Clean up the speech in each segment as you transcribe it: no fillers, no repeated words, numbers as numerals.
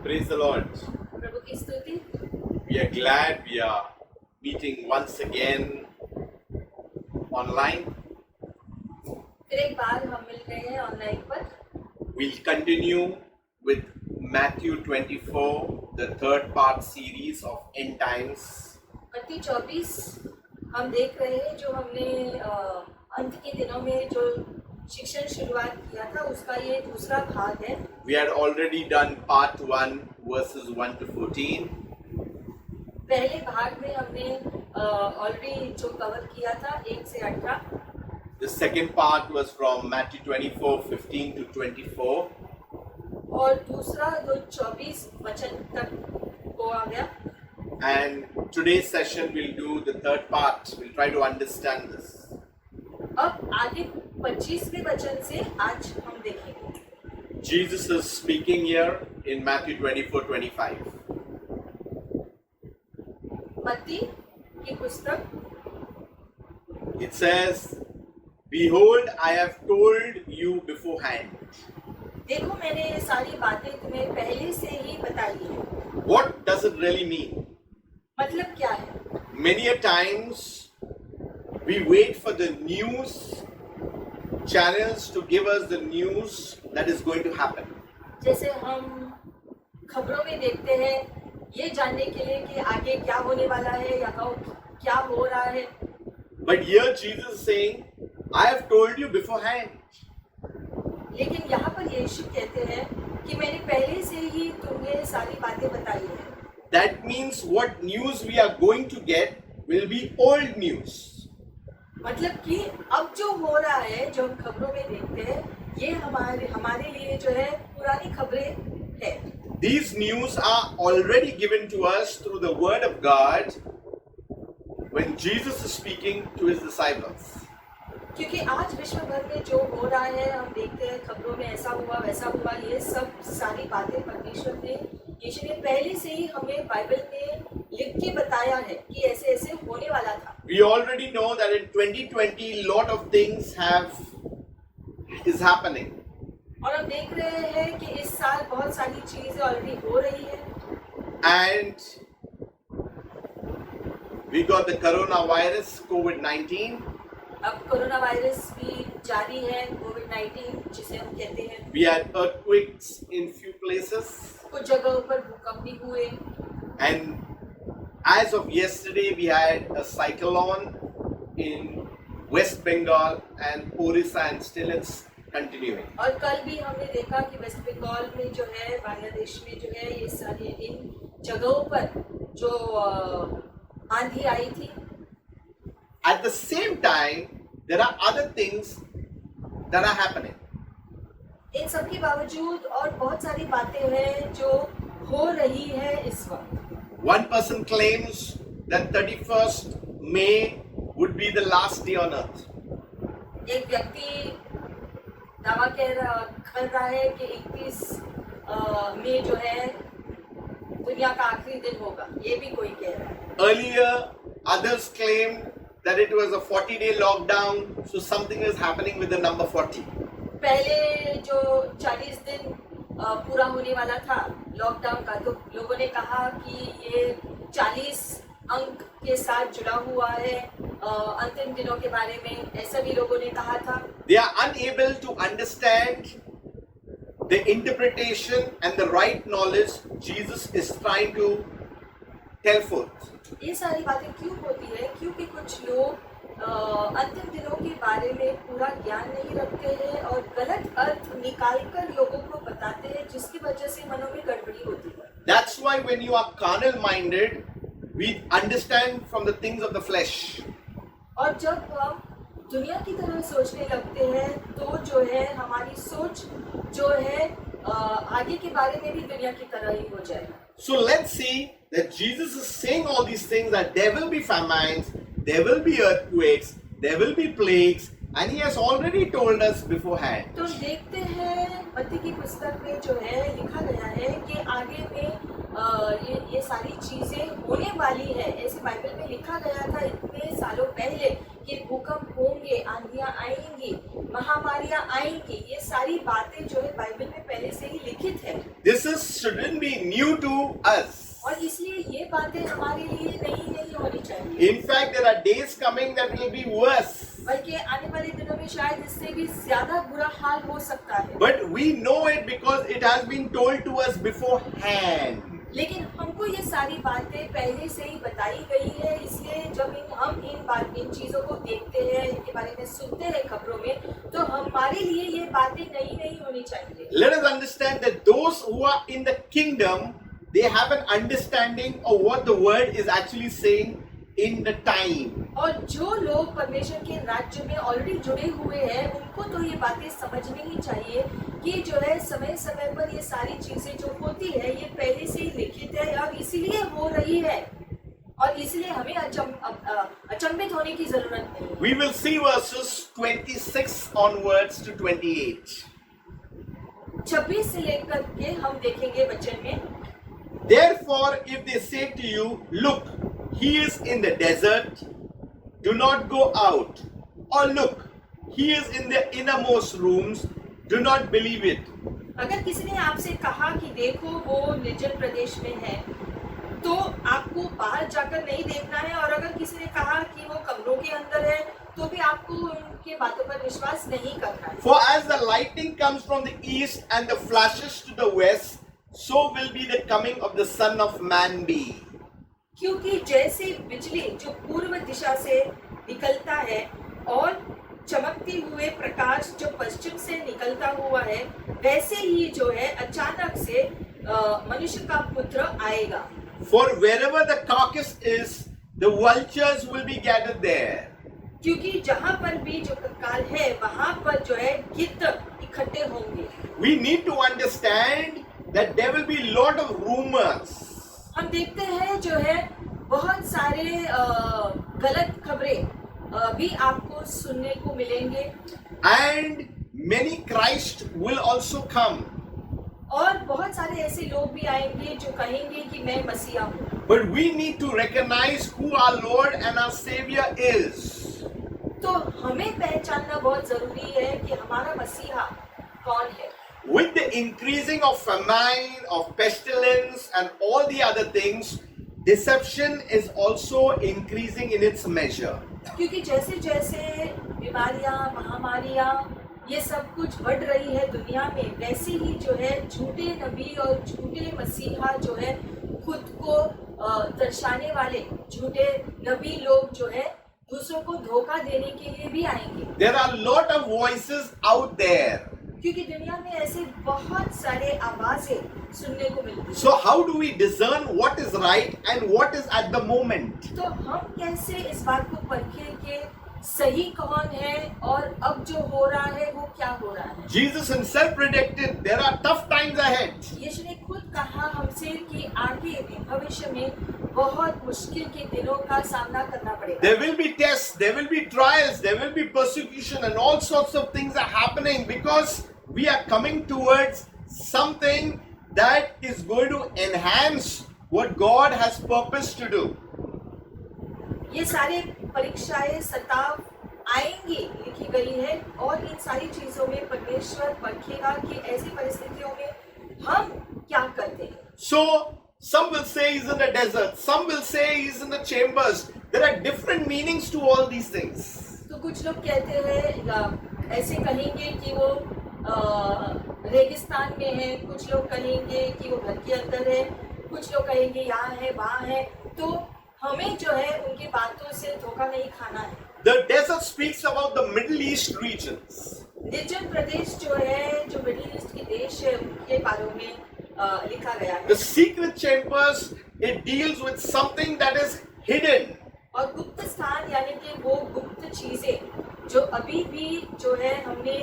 Praise the Lord. प्रभु की स्तुति। We are glad we are meeting once again online. फिर एक बार हम मिल गए हैं ऑनलाइन पर। We'll continue with Matthew 24, the third part series of End Times. मत्ती 24 हम देख रहे हैं जो हमने अंत के दिनों में जो शिक्षण शुरुआत किया था उसका ये दूसरा भाग है। We had already done part 1, verses 1 to 14. पहले भाग में हमने ऑलरेडी जो कवर किया था 1 से 18। The second part was from Matthew 24, 15 to 24. और दूसरा जो 24 वचन तक वो आ गया। And today's session we'll do the third part. We'll try to understand this. अब आगे 25वें वचन से आज हम देखेंगे। Jesus is speaking here in Matthew 24, 25. मत्ती की पुस्तक It says, Behold, I have told you beforehand. देखो मैंने ये सारी बातें तुम्हें पहले से ही बताई है। What does it really mean? मतलब क्या है? Many a times we wait for the news channels to give us the news that is going to happen. जैसे हम खबरों में देखते हैं ये जानने के लिए कि आगे क्या होने वाला है या क्या हो रहा है। But here Jesus is saying, I have told you beforehand. लेकिन यहाँ पर यीशु कहते हैं कि मैंने पहले से ही तुम्हें सारी बातें बताई है। That means what news we are going to get will be old news. मतलब कि अब जो हो रहा है जो हम खबरों में देखते हैं ये हमारे लिए जो है पुरानी खबरें है। These news are already given to us through the word of God when Jesus is speaking to his disciples. क्योंकि आज विश्व भर में जो हो रहा है हम देखते हैं खबरों में ऐसा हुआ वैसा हुआ, ये सब सारी बातें परमेश्वर ने यीशु ने पहले से ही हमें बाइबल में लिख के बताया है कि ऐसे ऐसे होने वाला था। We already know that in 2020 lot of things is happening. और हम देख रहे हैं कि इस साल बहुत सारी चीजें ऑलरेडी हो रही है। And we got the coronavirus, COVID-19. अब कोरोना वायरस भी जारी है, कोविड-19 जिसे हम कहते हैं। We had earthquakes in few places. कुछ जगहों पर भूकंप भी हुए। And as of yesterday, we had a cyclone in West Bengal and Orissa, and still it's continuing. और कल भी हमने देखा कि वेस्ट बंगाल में जो है, बांग्लादेश में जो है, ये सारी इन जगहों पर जो आंधी आई थी। At the same time, there are other things that are happening. इन सब के बावजूद और बहुत सारी बातें हैं जो हो रही है इस वक्त। One person claims that 31st May would be the last day on earth. एक व्यक्ति दावा कर रहा है कि 31 मई जो है दुनिया का आखिरी दिन होगा, ये भी कोई कह रहा है। Earlier, others claimed that it was a 40-day lockdown, so something is happening with the number 40. पहले जो 40 दिन पूरा होने वाला था लॉकडाउन का, तो लोगों ने कहा कि ये 40 अंक के साथ जुड़ा हुआ है अंतिम दिनों के बारे में, ऐसा भी लोगों ने कहा था। They are unable to understand the interpretation and the right knowledge Jesus is trying to tell forth. ये सारी बातें क्यों होती है? क्योंकि कुछ लोग अंतिम दिनों के बारे में पूरा ज्ञान नहीं रखते हैं और गलत अर्थ निकालकर लोगों को बताते हैं, जिसकी वजह से मनों में गड़बड़ी होती है। That's why when you are carnal minded, we understand from the things of the flesh. और जब हम दुनिया की तरह सोचने लगते हैं तो जो है हमारी सोच जो है आगे के बारे में भी दुनिया की तरह ही हो जाएगा। So let's see that Jesus is saying all these things, that there will be famines, there will be earthquakes, there will be plagues, and he has already told us beforehand. तो देखते हैं मत्ती की पुस्तक में जो है लिखा गया है कि आगे में ये सारी चीजें होने वाली है। ऐसे बाइबल में लिखा गया था इतने सालों पहले कि भूकंप होंगे, आंधियां आएंगी, महामारी बीमारियां आएंगी, ये सारी बातें जो है बाइबल में पहले से ही लिखित है shouldn't be new to us. और इसलिए ये बातें हमारे लिए नई नहीं होनी चाहिए, In fact, there are days coming that will be worse. बल्कि आने वाले दिनों में शायद इससे भी ज्यादा बुरा हाल हो सकता है। But we know it because it has been told to us beforehand. लेकिन हमको ये सारी बातें पहले से ही बताई गई है, इसलिए जब हम इन चीजों को देखते हैं, इनके बारे में सुनते हैं खबरों में, तो हमारे लिए ये बातें नई नहीं होनी चाहिए। Let us understand that those who are in the kingdom, they have an understanding of what the word is actually saying in the time. और जो लोग परमेश्वर के राज्य में ऑलरेडी जुड़े हुए हैं, उनको तो ये बातें समझनी ही चाहिए कि जो है समय समय पर ये सारी चीजें जो होती है ये पहले से ही लिखित है और इसीलिए हो रही है, और इसलिए हमें अचंभित होने की जरूरत नहीं। We will see verses 26 onwards to 28. 26 से लेकर के हम देखेंगे वचन में, Therefore, if they say to you, look, he is in the desert, do not go out. Or look, he is in the innermost rooms, do not believe it. अगर किसी ने आपसे कहा कि देखो वो निर्जन प्रदेश में है, तो आपको बाहर जाकर नहीं देखना है, और अगर किसी ने कहा कि वो कमरों के अंदर है, तो भी आपको उनके बातों पर विश्वास नहीं करना है। For as the lightning comes from the east and the flashes to the west, so will be the coming of the Son of Man be. क्योंकि जैसे बिजली जो पूर्व दिशा से निकलता है और चमकते हुए प्रकाश जो पश्चिम से निकलता हुआ है, वैसे ही जो है अचानक से मनुष्य का पुत्र आएगा। For wherever the carcass is, the vultures will be gathered there. क्योंकि जहाँ पर भी जो कंकाल है, वहाँ पर जो है गिद्ध इकट्ठे होंगे। We need to understand that there will be lot of rumors. हम देखते हैं जो है बहुत सारे गलत खबरें भी आपको सुनने को मिलेंगे, And many Christ will also come. और बहुत सारे ऐसे लोग भी आएंगे जो कहेंगे कि मैं मसीहा हूँ। But we need to recognize who our Lord and our Savior is. तो हमें पहचानना बहुत जरूरी है कि हमारा मसीहा कौन है। With the increasing of famine, of pestilence and all the other things, deception is also increasing in its measure. क्योंकि जैसे जैसे बीमारियां, महामारियां ये सब कुछ बढ़ रही है दुनिया में, वैसे ही जो है झूठे नबी और झूठे मसीहा जो है खुद को दर्शाने वाले झूठे नबी लोग जो है दूसरों को धोखा देने के लिए भी आएंगे। There are a lot of voices out there. क्योंकि दुनिया में ऐसे बहुत सारे आवाजें सुनने को मिलती हैं। So how do we discern what is right and what is at the moment? तो हम कैसे इस बात को परखें कि सही कौन है और अब जो हो रहा है वो क्या हो रहा है? Jesus himself predicted there are tough times ahead. यीशु ने खुद कहा हमसे कि आगे भी भविष्य में बहुत मुश्किल के दिनों का सामना करना पड़ेगा। There will be tests, there will be trials, there will be persecution and all sorts of things are happening because we are coming towards something that is going to enhance what God has purposed to do. ये सारे परीक्षाएं सताव आएंगी लिखी गई है, और इन सारी चीजों में परमेश्वर परखेगा कि ऐसी परिस्थितियों में हम क्या करते हैं। So some will say he's in the desert, some will say he's in the chambers. There are different meanings to all these things. तो कुछ लोग कहते हैं, ऐसे कहेंगे कि वो रेगिस्तान में है, कुछ लोग कहेंगे कि वो घर के अंदर है, कुछ लोग कहेंगे यहाँ है वहाँ है। तो हमें जो है उनकी बातों से धोखा नहीं खाना है। The desert speaks about the Middle East regions. निर्जन प्रदेश जो है, जो मिडिल ईस्ट के देश है, उनके बारे में लिखा गया है। The secret chambers, it deals with something that is hidden. और गुप्त स्थान यानी कि वो गुप्त चीजें जो अभी भी जो है हमने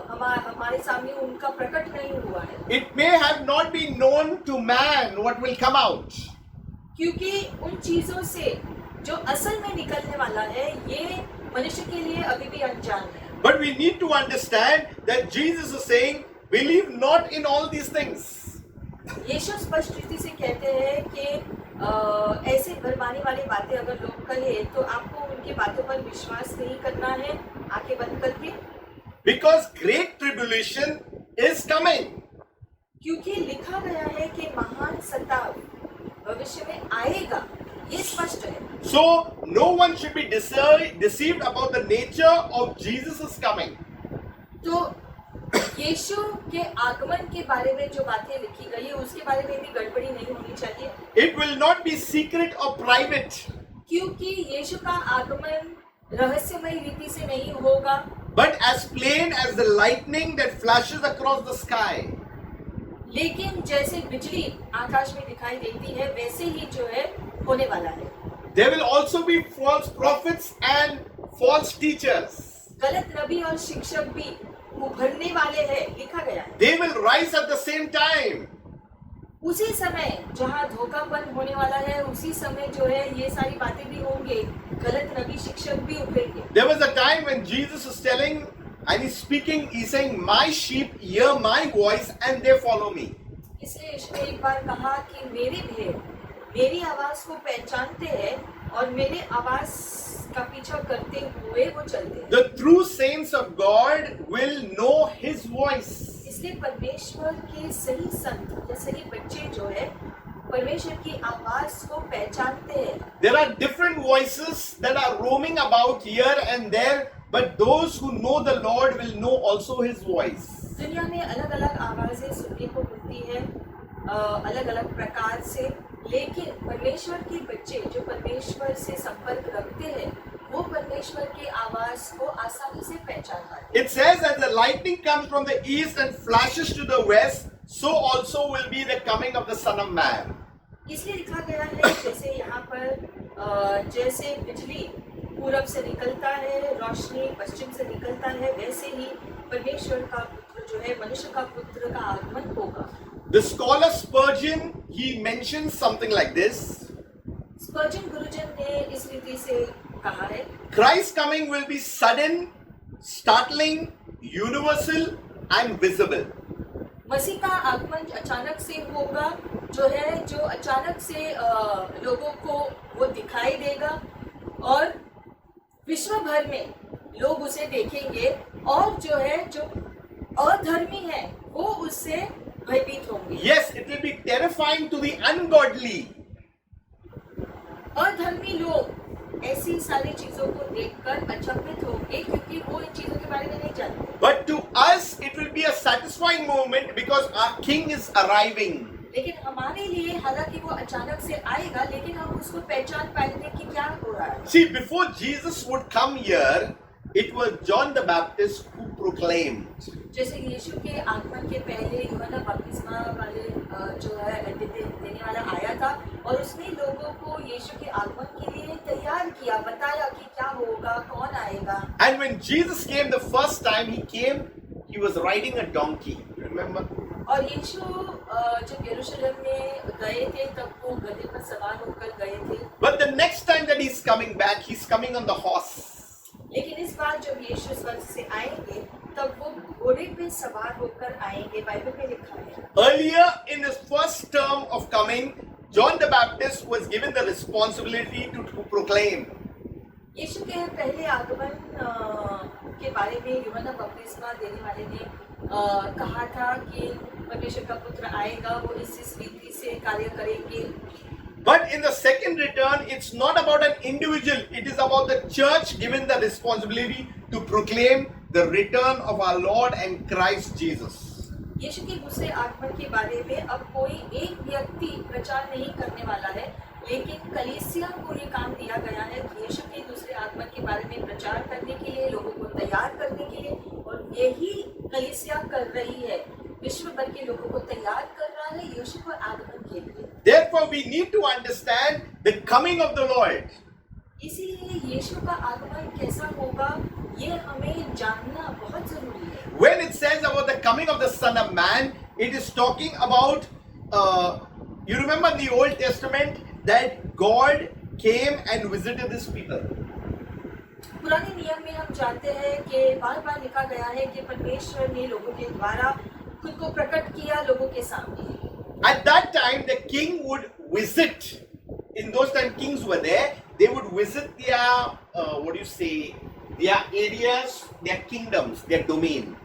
हमारे सामने उनका प्रकट नहीं हुआ है। It may have not been known to man what will come out. क्योंकि उन चीजों से जो असल में निकलने वाला है ये मनुष्य के लिए अभी भी अनजान है। But we need to understand that Jesus is saying, believe not in all these things. यीशु स्पष्ट रीति से कहते हैं कि ऐसे भरमाने वाली बातें अगर लोग कहे तो आपको उनकी बातों पर विश्वास नहीं करना है, आंखें बंद करके। Because great tribulation is coming. क्योंकि लिखा गया है कि महान सताव भविष्य में आएगा, ये स्पष्ट है। So no one should be deceived about the nature of Jesus' coming. तो यीशु के आगमन के बारे में जो बातें लिखी गई है उसके बारे में भी गड़बड़ी नहीं होनी चाहिए, It will not be secret or private, क्योंकि यीशु का आगमन रहस्यमय रीति से नहीं होगा, but as plain as the lightning that flashes across the sky. लेकिन जैसे बिजली आकाश में दिखाई देती है वैसे ही जो है होने वाला है। There will also be false prophets and false teachers. गलत नबी और शिक्षक भी उभरने वाले हैं, लिखा गया है। They will rise at the same time. उसी समय जहाँ धोखापन होने वाला है उसी समय जो है ये सारी बातें भी होंगे, गलत नबी शिक्षक भी उभरेंगे। There was a time when Jesus is telling and he's speaking, he's saying, "My sheep hear my voice and they follow me." इसलिए यीशु ने एक बार कहा कि मेरे भेड़ मेरी आवाज को पहचानते हैं और मेरे आवाज का पीछा करते हुए वो चलते हैं। The true saints of God will know his voice. इसलिए परमेश्वर के सही संत या सही बच्चे जो है परमेश्वर की आवाज को पहचानते हैं। There are different voices that are roaming about here and there, but those who know the Lord will know also his voice. दुनिया में अलग अलग आवाजें सुनने को मिलती है, अलग अलग प्रकार से, लेकिन परमेश्वर के बच्चे जो परमेश्वर से संपर्क रखते हैं वो परमेश्वर की आवाज को आसानी से पहचान पाते हैं। It says, as the lightning comes from the east and flashes to the west, so also will be the coming of the Son of Man. इसलिए लिखा गया है जैसे यहाँ पर जैसे बिजली पूरब से निकलता है, रोशनी पश्चिम से निकलता है, वैसे ही परमेश्वर का पुत्र जो है मनुष्य का पुत्र का आगमन होगा। The scholar Spurgeon, he mentions something like this. स्पर्जन गुरुजन ने इस रीति से कहा है, Christ's coming will be sudden, startling, universal and visible. मसीह का आगमन अचानक से होगा, जो है जो अचानक से लोगों को वो दिखाई देगा और विश्व भर में लोग उसे देखेंगे और जो है जो अधर्मी है वो उससे भयभीत होंगे। Yes, it will be terrifying to the ungodly. अधर्मी लोग ऐसी सारी चीजों को देखकर अचंभित होंगे क्योंकि वो इन चीजों के बारे में नहीं जानते। But to us, it will be a satisfying moment because our King is arriving. लेकिन हमारे लिए हालांकि वो अचानक से आएगा, लेकिन हम उसको पहचान पाएंगे कि क्या हो रहा है। See, before Jesus would come here, it was John the Baptist who proclaimed. जैसे यीशु के आगमन के पहले यूहन्ना बपतिस्मा वाले जो है देने वाला आया था और उसने लोगों को यीशु के आगमन के लिए तैयार किया, बताया कि क्या होगा, कौन आएगा। And when Jesus came the first time he came, he was riding a donkey. Remember? और यीशु जब यरूशलेम में गए थे तब वो गधे पर सवार होकर गए थे। But the next time that he's coming back, he's coming on the horse. लेकिन इस बार जब यीशु स्वर्ग से आएंगे तब वो घोड़े पे सवार होकर आएंगे, बाइबल में लिखा है। Earlier in his first term of coming, John the Baptist was given the responsibility to proclaim. यीशु के पहले आगमन के बारे में यूहन्ना बपतिस्मा देने वाले ने कहा था कि परमेश्वर का पुत्र आएगा, वो इस रीति से कार्य करेंगे। But in the second return, it's not about an individual, it is about the church given the responsibility to proclaim the return of our Lord and Christ Jesus. यीशु के दूसरे आगमन के बारे में अब कोई एक व्यक्ति प्रचार नहीं करने वाला है, लेकिन कलीसिया को ये काम दिया गया है कि यीशु के दूसरे आगमन के बारे में प्रचार करने के लिए, लोगों को तैयार करने के लिए, और यही कलीसिया कर रही है, विश्व भर के लोगों को तैयार कर रहा है यीशु के आगमन के लिए। Therefore, we need to understand the coming of the Lord. इसीलिए यीशु का आगमन कैसा होगा ये हमें जानना बहुत जरूरी है। When it says about the coming of the Son of Man, it is talking about, you remember in the Old Testament that God came and visited his people. पुराने नियम में हम जानते हैं कि बार-बार लिखा गया है कि परमेश्वर ने लोगों के द्वारा खुद को प्रकट किया लोगों के सामने। At that time, the king would visit. In those times, kings were there. They would visit their, their areas, their kingdoms, their domain.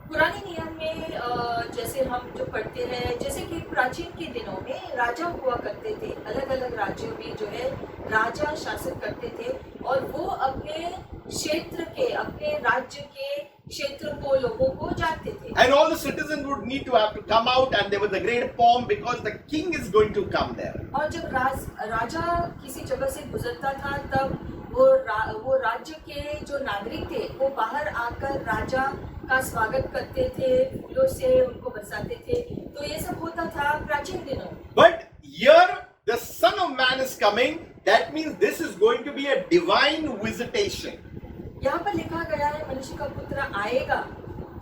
पुराने नियम में जैसे हम जो पढ़ते हैं, जैसे कि प्राचीन के दिनों में राजा हुआ करते थे, अलग अलग राज्यों में जो है राजा शासन करते थे और वो अपने क्षेत्र के, अपने राज्य के क्षेत्र को, लोगों को जानते थे। And all the citizens would need to have to come out, and there was a great pomp because the king is going to come there. और जब राजा किसी जगह से गुजरता था तब वो राज्य के जो नागरिक थे वो बाहर आकर राजा का स्वागत करते थे, फूलों से उनको बरसाते थे। तो ये सब होता था प्राचीन दिनों में। But here the Son of Man is coming. That means this is going to be a divine visitation. यहाँ पर लिखा गया है मनुष्य का पुत्र आएगा।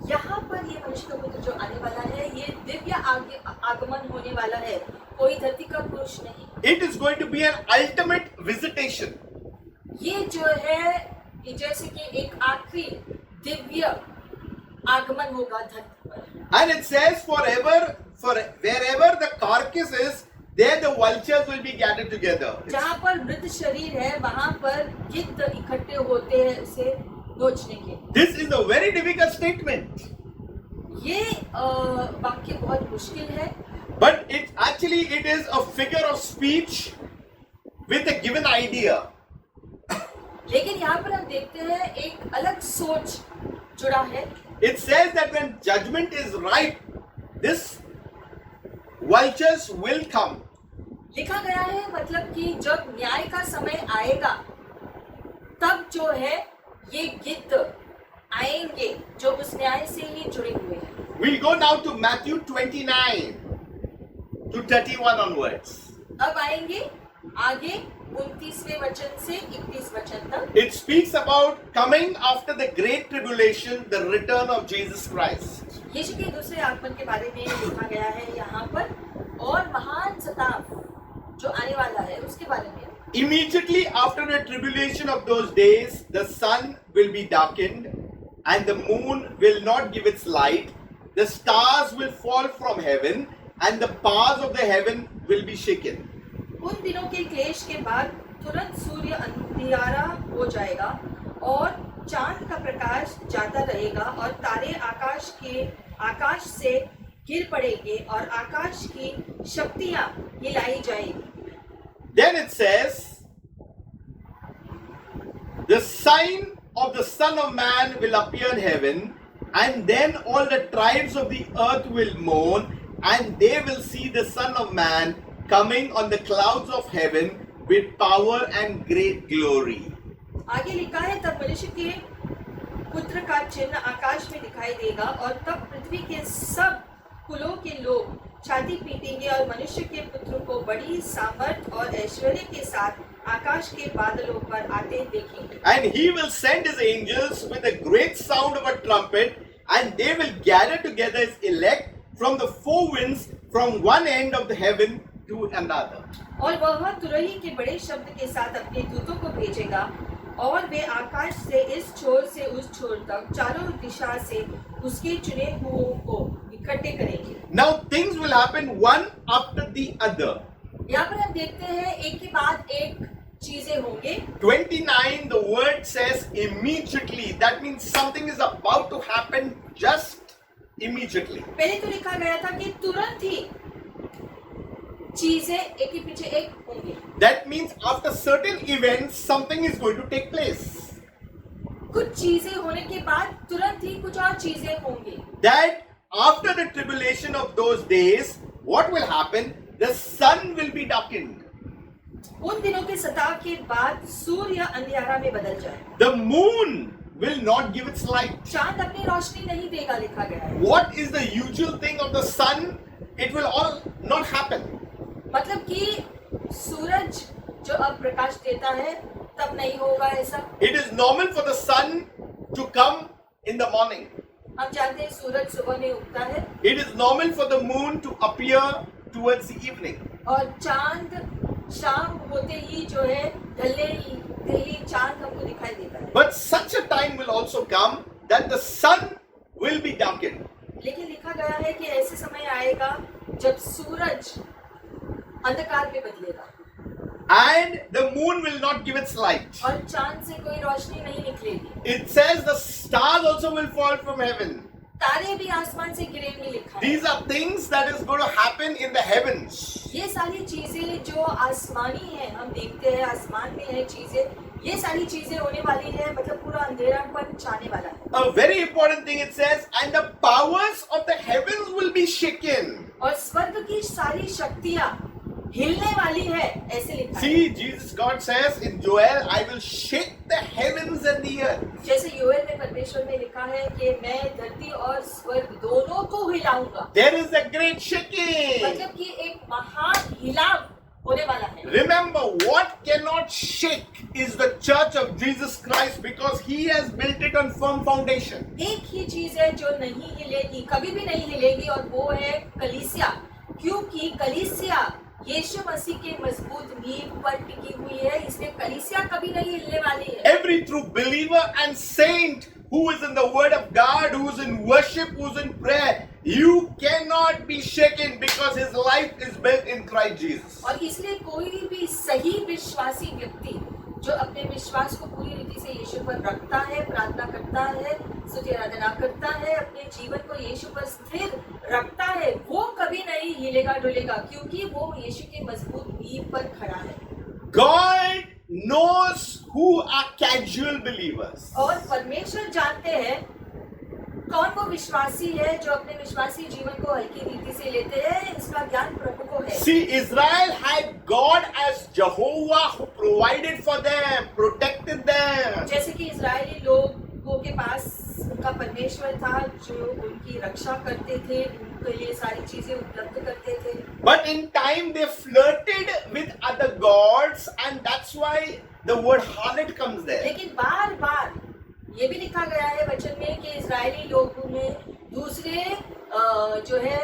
यहाँ पर ये मनुष्य का पुत्र जो आने वाला है ये दिव्य आगमन होने वाला है, कोई धरती का पुरुष नहीं। It is going to be an ultimate visitation. ये जो है जैसे कि एक आखिरी दिव्य आगमन होगा धरती पर। And it says forever, for wherever the carcass is, there the vultures will be gathered together. जहाँ पर मृत शरीर है वहाँ पर गिद्ध इकट्ठे होते हैं उसे नोचने के। This is a very difficult statement. ये वाक्य बहुत मुश्किल है, But it is a figure of speech with a given idea. लेकिन यहाँ पर हम देखते हैं एक अलग सोच जुड़ा है। It says that when judgment is ripe, this vultures will come. लिखा गया है मतलब कि जब न्याय का समय आएगा तब जो है ये गिद्ध आएंगे जो उस न्याय से ही जुड़े हुए हैं। We'll go now to Matthew 29 to 31 onwards. अब आएंगे आगे 29वें वचन से 31 वचन तक। It speaks about coming after the great tribulation, the return of Jesus Christ. यीशु के दूसरे आगमन के बारे में लिखा गया है यहाँ पर, और महान सताव जो आने वाला है उसके बारे में। Immediately after the tribulation of those days, the sun will be darkened, and the moon will not give its light. The stars will fall from heaven, and the powers of the heaven will be shaken. उन दिनों के क्लेश के बाद तुरंत सूर्य अंधियारा हो जाएगा और चांद का प्रकाश जाता रहेगा और तारे आकाश से गिर पड़ेंगे और आकाश की शक्तियां हिलाई जाएगी। Then it says, the sign of the Son of Man will appear in heaven, and then all the tribes of the earth will mourn, and they will see the Son of Man coming on the clouds of heaven with power and great glory. आगे लिखा है तब मनुष्य के पुत्र का चिन्ह आकाश में दिखाई देगा और तब पृथ्वी के सब कुलों के लोग छाती पीटेंगे और मनुष्य के पुत्र को बड़ी सामर्थ और ऐश्वर्य के साथ आकाश के बादलों पर आते देखेंगे। And he will send his angels with a great sound of a trumpet, and they will gather together his elect from the four winds, from one end of the heaven to another. और वह तुरही के बड़े शब्द के साथ अपने दूतों को भेजेगा और वे आकाश से इस छोर से उस छोर तक चारों दिशा से उसके चुने हुओं को इकट्ठे करेंगे। Now things will happen one after the other. यहाँ पर हम देखते हैं एक के बाद एक चीजें होंगे। 29, the word says immediately. That means something is about to happen just immediately. पहले तो लिखा गया था कि तुरंत ही चीजें एक के पीछे एक होंगी। That means after certain events, something is going to take place. कुछ चीजें होने के बाद तुरंत ही कुछ और चीजें होंगी। That after the tribulation of those days, what will happen? The sun will be darkened. उन दिनों के सताव के बाद सूर्य अंधियारा में बदल जाए। The moon will not give its light. चांद अपनी रोशनी नहीं देगा, लिखा गया है। What is the usual thing of the sun? It will all not happen. मतलब कि सूरज जो अब प्रकाश देता है तब नहीं होगा ऐसा। It is normal for the sun to come in the morning. हम जानते हैं सूरज सुबह में उगता है। It is normal for the moon to appear towards the evening. और चांद शाम होते ही जो है ढलने ही चांद हमको दिखाई देता है। But such a time will also come that the sun will be darkened. लेकिन लिखा गया है कि ऐसे समय आएगा जब सूरज अंधकार में बदलेगा। and the moon will not give its light. और चांद से कोई रोशनी नहीं निकलेगी। It says the stars also will fall from heaven. तारे भी आसमान से गिरेंगे लिखा है। These are things that is going to happen in the heavens. ये सारी चीजें जो आसमानी है, हम देखते हैं आसमान में है चीजें, ये सारी चीजें होने वाली है, मतलब पूरा अंधेरापन छाने वाला है। A very important thing it says, and the powers of the heavens will be shaken. और स्वर्ग की सारी शक्तियां हिलने वाली है, ऐसे लिखा है। See, Jesus God says in Joel, I will shake the heavens and the earth. जैसे योएल में परमेश्वर ने लिखा है कि मैं धरती और स्वर्ग दोनों को हिलाऊंगा। There is a great shaking. मतलब कि एक महान हिलाव होने वाला है। Remember, what cannot shake is the church of Jesus Christ because he has built it on firm foundation. एक ही चीज है जो नहीं हिलेगी, कभी भी नहीं हिलेगी, और वो है कलीसिया, क्योंकि कलीसिया यीशु मसीह के मजबूत नींव पर टिकी हुई है, इसलिए कलीसिया कभी नहीं हिलने वाली है। Every true believer and saint who is in the word of God, who is in worship, who is in prayer, you cannot be shaken because his life is built in Christ Jesus. और इसलिए कोई भी सही विश्वासी व्यक्ति जो अपने विश्वास को पूरी रीति से यीशु पर रखता है, प्रार्थना करता है, स्तुति आराधना करता है, अपने जीवन को यीशु पर स्थिर रखता है, वो कभी नहीं हिलेगा डुलेगा, क्योंकि वो यीशु के मजबूत नींव पर खड़ा है। God knows who are casual believers. और परमेश्वर जानते हैं कौन वो विश्वासी है जो अपने विश्वासी जीवन को हल्की रीति से लेते हैं, इसका ज्ञान प्रभु को है। See, Israel had God as Jehovah who provided for them, protected them. जैसे कि इजरायली लोगों के पास उनका परमेश्वर था जो उनकी रक्षा करते थे, उनके लिए सारी चीजें उपलब्ध करते थे। But in time they flirted with other gods, and that's why the word harlot comes there. लेकिन बार बार ये भी लिखा गया है वचन में कि इजरायली लोगों ने दूसरे जो है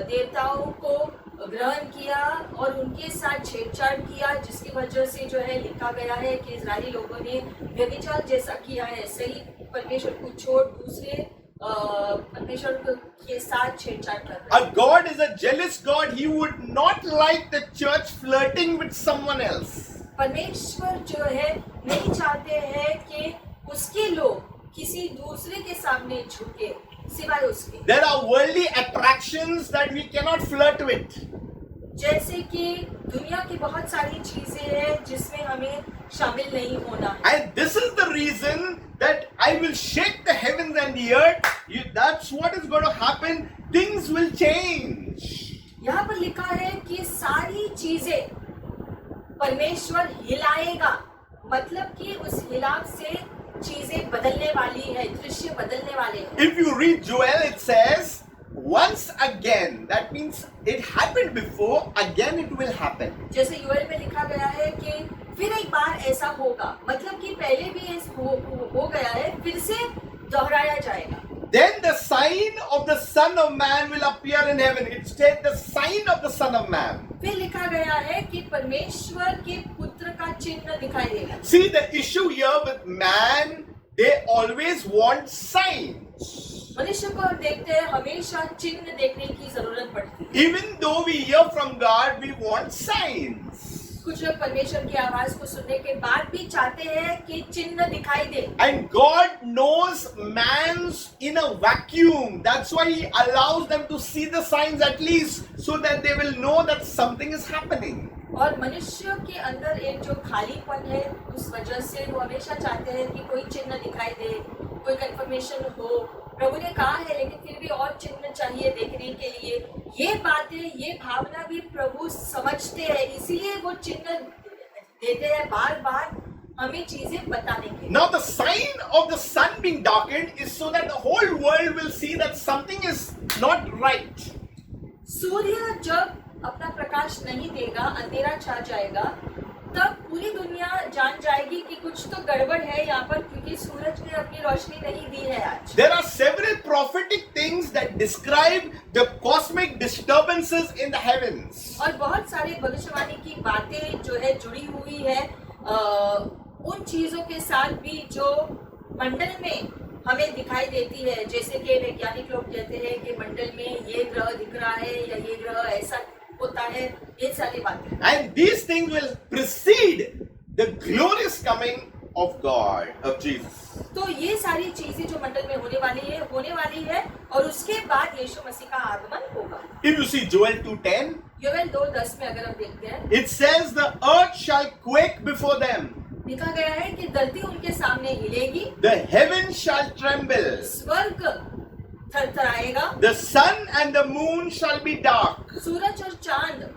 देवताओं को ग्रहण किया और उनके साथ छेड़छाड़ किया, जिसकी वजह से जो है लिखा गया है कि इजरायली लोगों ने व्यभिचार जैसा किया है, सही परमेश्वर को छोड़ दूसरे परमेश्वर के साथ छेड़छाड़ कर रहे हैं। A God is a jealous God. He would not like the church flirting with someone else. परमेश्वर जो है नहीं चाहते हैं कि उसके लोग किसी दूसरे के सामने झुके सिवाय उसके। There are worldly attractions that we cannot flirt with. जैसे कि दुनिया की बहुत सारी चीजें हैं जिसमें हमें शामिल नहीं होना है। And this is the reason that I will shake the heavens and the earth. That's what is going to happen. Things will change. यहाँ पर लिखा है कि सारी चीजें परमेश्वर हिलाएगा, मतलब कि उस हिलाव से चीजें बदलने वाली है, दृश्य बदलने वाले हैं। If you read Joel, it says, once again, that means it happened before, again it will happen. जैसे योएल में लिखा गया है कि फिर एक बार ऐसा होगा, मतलब कि पहले भी हो गया है, फिर से दोहराया जाएगा। Then the sign of the Son of Man will appear in heaven. It says the sign of the Son of Man. फिर लिखा गया है कि परमेश्वर के पुत्र का चिन्ह दिखाई देगा। See, the issue here with man, they always want signs. मनुष्य को हम देखते हैं हमेशा चिन्ह देखने की जरूरत पड़ती है। Even though we hear from God, we want signs. कुछ लोग परमेश्वर की आवाज को सुनने के बाद भी चाहते हैं कि चिन्ह दिखाई दे। And God knows man's in a vacuum. That's why He allows them to see the signs at least, so that they will know that something is happening. और मनुष्य के अंदर एक जो खालीपन है, उस वजह से वो हमेशा चाहते हैं कि कोई चिन्ह दिखाई दे, कोई कंफर्मेशन हो। प्रभु ने कहा है, लेकिन फिर भी और चिन्ह चाहिए देखने के लिए। ये बातें, ये भावना भी प्रभु समझते हैं, इसीलिए वो चिन्ह देते हैं बार बार हमें चीजें बताने के लिए। Now the sign of the sun being darkened is so that the whole world will see that something is not right. सूर्य जब अपना प्रकाश नहीं देगा, अंधेरा छा जाएगा, तब पूरी दुनिया जान जाएगी कि कुछ तो गड़बड़ है यहाँ पर, क्योंकि सूरज ने अपनी रोशनी नहीं दी है आज। There are several prophetic things that describe the cosmic disturbances in the heavens. और बहुत सारे भविष्यवाणी की बातें जो है जुड़ी हुई है उन चीजों के साथ भी जो मंडल में हमें दिखाई देती है। जैसे कि वैज्ञानिक लोग कहते हैं कि मंडल में ये ग्रह दिख रहा है या ये ग्रह ऐसा होता है, ये सारी बातें। And these things will precede the glorious coming of God, of Jesus. तो ये सारी चीजें जो मंडल में होने वाली है और उसके बाद यीशु मसीह का आगमन होगा। If you see Joel 2:10, योवेल 2:10 में अगर हम देखते हैं, it says the earth shall quake before them, लिखा गया है कि धरती उनके सामने हिलेगी, the heavens shall tremble, स्वर्ग थरथराएगा, the sun and the moon shall be dark, सूरज और चांद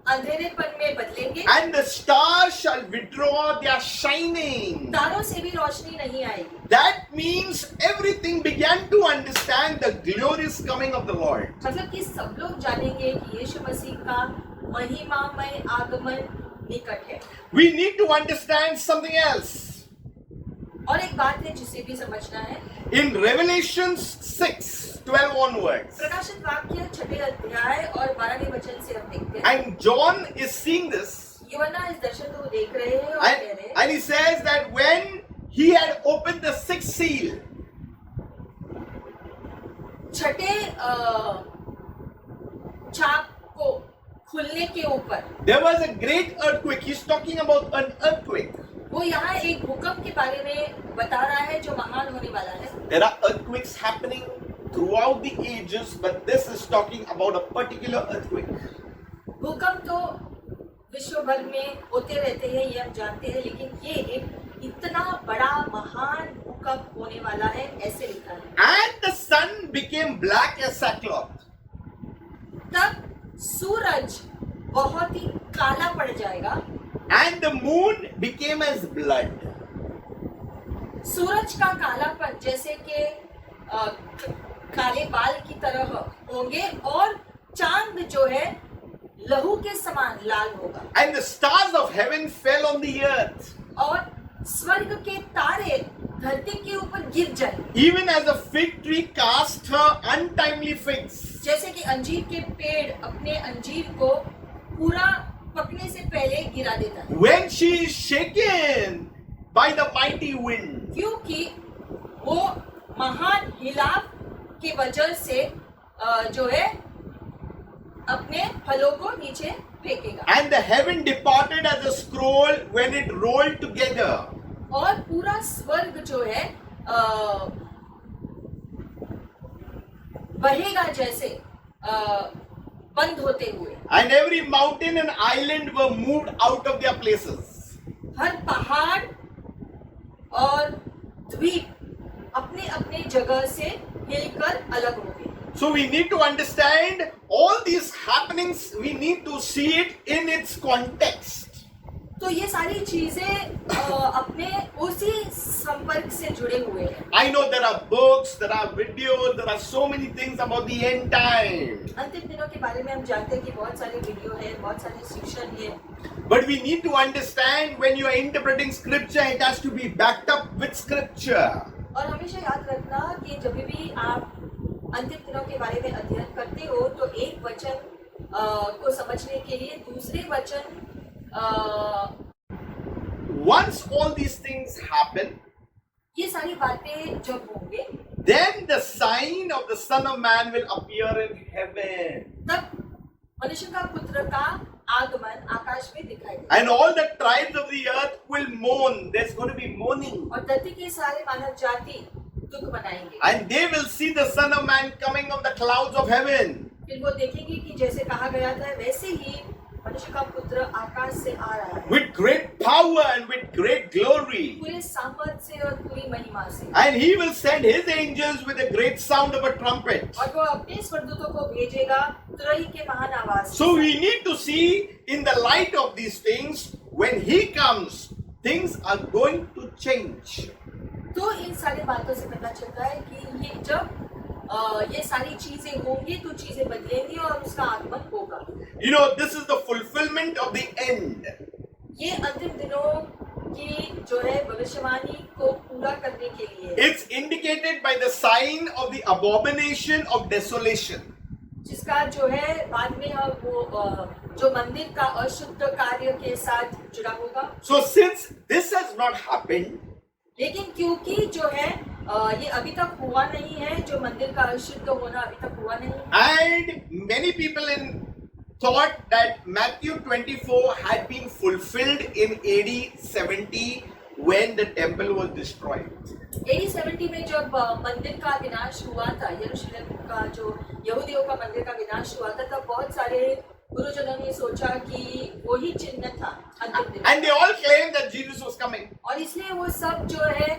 अंधेरेपन में बदलेंगे, and the stars shall withdraw their shining. तारों से भी रोशनी नहीं आएगी। That means everything began to understand the glorious coming of the Lord. मतलब कि सब लोग जानेंगे कि यीशु मसीह का महिमामय आगमन निकट है। We need to understand something else. और एक बात है जिसे भी समझना है, In Revelation 6:12 onwards, प्रकाशित वाक्य 6 अध्याय और 12वें वचन से हम देखते हैं, and John is seeing this, यूहन्ना इस दर्शन को देख रहे हैं और कह रहे हैं, and he says that when he had opened the sixth seal, छठे छाप को खुलने के ऊपर there was a great earthquake. He's talking about an earthquake. वो यहाँ एक भूकंप के बारे में बता रहा है जो महान होने वाला है। There are earthquakes happening throughout the ages, but this is talking about a particular earthquake. भूकंप तो विश्व भर में होते रहते हैं, ये हम जानते हैं, लेकिन ये एक इतना बड़ा महान भूकंप होने वाला है, ऐसे लिखा है। And the sun became black as sackcloth. तब सूरज बहुत ही काला पड़ जाएगा, And the moon became as blood. सूरज का कालापन जैसे कि काले बाल की तरह होंगे और चांद जो है लहू के समान लाल होगा, And the stars of heaven fell on the earth. और स्वर्ग के तारे धरती के ऊपर गिर जाएंगे, Even as a fig tree casts her untimely figs. जैसे कि अंजीर के पेड़ अपने अंजीर को पूरा पकने से पहले गिरा देता है, When she is shaken by the mighty wind. क्योंकि वो महान हिलाव की वजह से जो है अपने फलों को नीचे फेंकेगा, And the heaven departed as a scroll when it rolled together. और पूरा स्वर्ग जो है बहेगा जैसे बंद होते हुए, And every mountain and island were moved out of their places. हर पहाड़ और द्वीप अपने अपने जगह से हिलकर अलग हो गए। So we need to understand all these happenings, we need to see it in its context. तो ये सारी चीजें अपने उसी संपर्क से जुड़े हुए हैं। I know there are books, there are videos, there are so many things about the end time. अंतिम दिनों के बारे में हम जानते हैं कि बहुत सारे वीडियो है, बहुत सारे शिक्षण है, But we need to understand when you are interpreting scripture, it has to be backed up with scripture. और हमेशा याद रखना कि जब भी आप अंतिम दिनों के बारे में अध्ययन करते हो तो एक वचन को समझने के लिए दूसरे वचन Once all these things happen, ये सारी बातें जब होंगे then the sign of the Son of Man will appear in heaven. तब मनुष्य का पुत्र का आगमन आकाश में दिखाई देगा, And all the tribes of the earth will mourn. There's going to be mourning. और धरती के सारे मानव जाति दुख मनाएंगे, And they will see the Son of Man coming on the clouds of heaven. फिर वो देखेंगे कि जैसे कहा गया था वैसे ही मनुष्य का पुत्र आकाश से आ रहा है, With great power and with great glory. पूरे सामर्थ से और पूरी महिमा से, And he will send his angels with a great sound of a trumpet. और वो अपने स्वर्गदूतों को भेजेगा तुरही के महान आवाज से। So we need to see in the light of these things, when he comes, things are going to change. तो इन सारी बातों से पता चलता है कि ये जब ये सारी चीजें होंगी तो चीजें बदलेंगी और उसका आगमन होगा। You know, this is the fulfillment of the end. ये अंतिम दिनों की जो है भविष्यवाणी को पूरा करने के लिए, It's indicated by the sign of the abomination of desolation. जिसका जो है बाद में हम वो जो मंदिर का अशुद्ध कार्य के साथ जुड़ा होगा। So since this has not happened, लेकिन क्योंकि जो है ये अभी तक हुआ नहीं है, जो मंदिर का अशुद्ध होना अभी तक हुआ नहीं, and many people in thought that Matthew 24 had been fulfilled in AD 70 when the temple was destroyed. AD 70 में जब मंदिर का विनाश हुआ था, यरूशलेम का जो यहूदियों का मंदिर का विनाश हुआ था, तब बहुत सारे गुरुजनों ने सोचा कि वही चिन्ह था अंतिम दिन। And they all claimed that Jesus was coming. और इसलिए वो सब जो है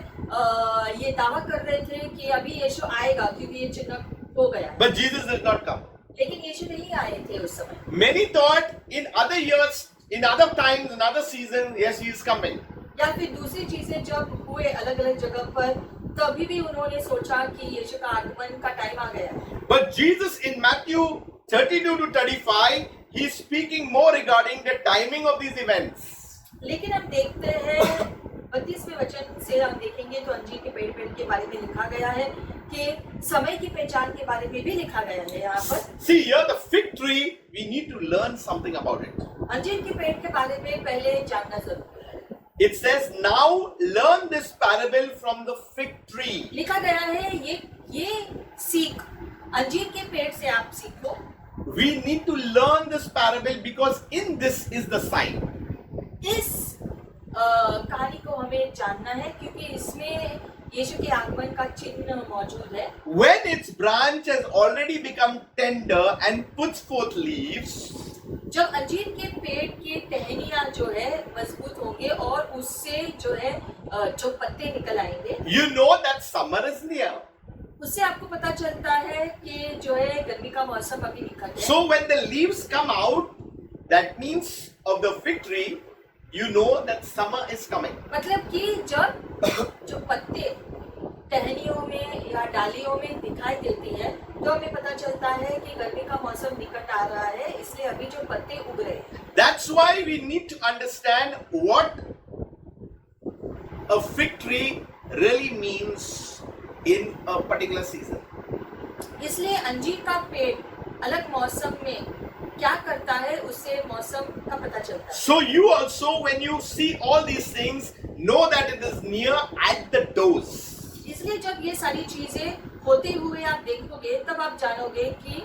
ये दावा कर रहे थे कि अभी यीशु आएगा क्योंकि ये चिन्ह हो गया। But Jesus did not come. लेकिन यीशु नहीं आए थे उस समय। Many thought in other years, in other times, in other seasons, yes, he is coming. या फिर दूसरी चीजें जब हुए अलग अलग जगह पर, तभी भी उन्होंने सोचा कि यीशु का आगमन का टाइम आ गया। But Jesus in Matthew 32 to 35, he is speaking more regarding the timing of these events. लेकिन हम देखते हैं 32वें वचन से हम देखेंगे तो अंजीर के पेड़ के बारे में लिखा गया है कि समय की पहचान के बारे में भी लिखा गया है यहाँ पर। See here the fig tree, we need to learn something about it. अंजीर के पेड़ के बारे में पहले जानना जरूरी है। It says, now learn this parable from the fig tree. लिखा गया है ये सीख अंजीर के पेड़ से आप सीखो। We need to learn this parable because in this is the sign. इस कहानी को हमें जानना है क्योंकि इसमें यीशु के आगमन का चिन्ह मौजूद है। When its branch has already become tender and puts forth leaves, जब अंजीर के पेड़ की टहनियां जो है मजबूत होंगे और उससे जो है जो पत्ते निकल आएंगे, you know that summer is near. उससे आपको पता चलता है कि जो है गर्मी का मौसम अभी निकल गया। So when the leaves come out, that means of the fig tree, you know that summer is coming. मतलब कि जब जो पत्ते टहनियों में या डालियों में दिखाई देती है तो हमें पता चलता है कि गर्मी का मौसम निकट आ रहा है, इसलिए अभी जो पत्ते उग रहे हैं। That's why we need to understand what a fig tree really means in a particular season. इसलिए अंजीर का पेड़ अलग मौसम में क्या करता है उससे मौसम का पता चलता है। So you also, when you see all these things, know that it is near at the doors. इसलिए जब ये सारी चीजें होते हुए आप देखोगे तब आप जानोगे कि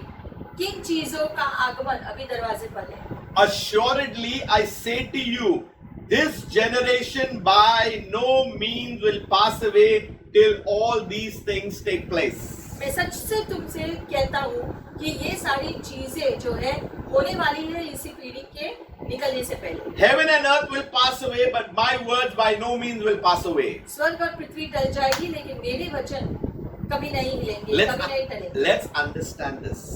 किन चीजों का आगमन अभी दरवाजे पर है। Assuredly, I say to you, this generation by no means will pass away till all these things take place. मैं सच से तुमसे कहता हूँ कि ये सारी चीजें जो है होने वाली है इसी पीढ़ी के निकलने से पहले। Heaven and earth will pass away, but my words by no means will pass away. स्वर्ग और पृथ्वी टल जाएगी लेकिन मेरे वचन कभी नहीं हिलेंगे, कभी नहीं टलेंगे। Let's understand this.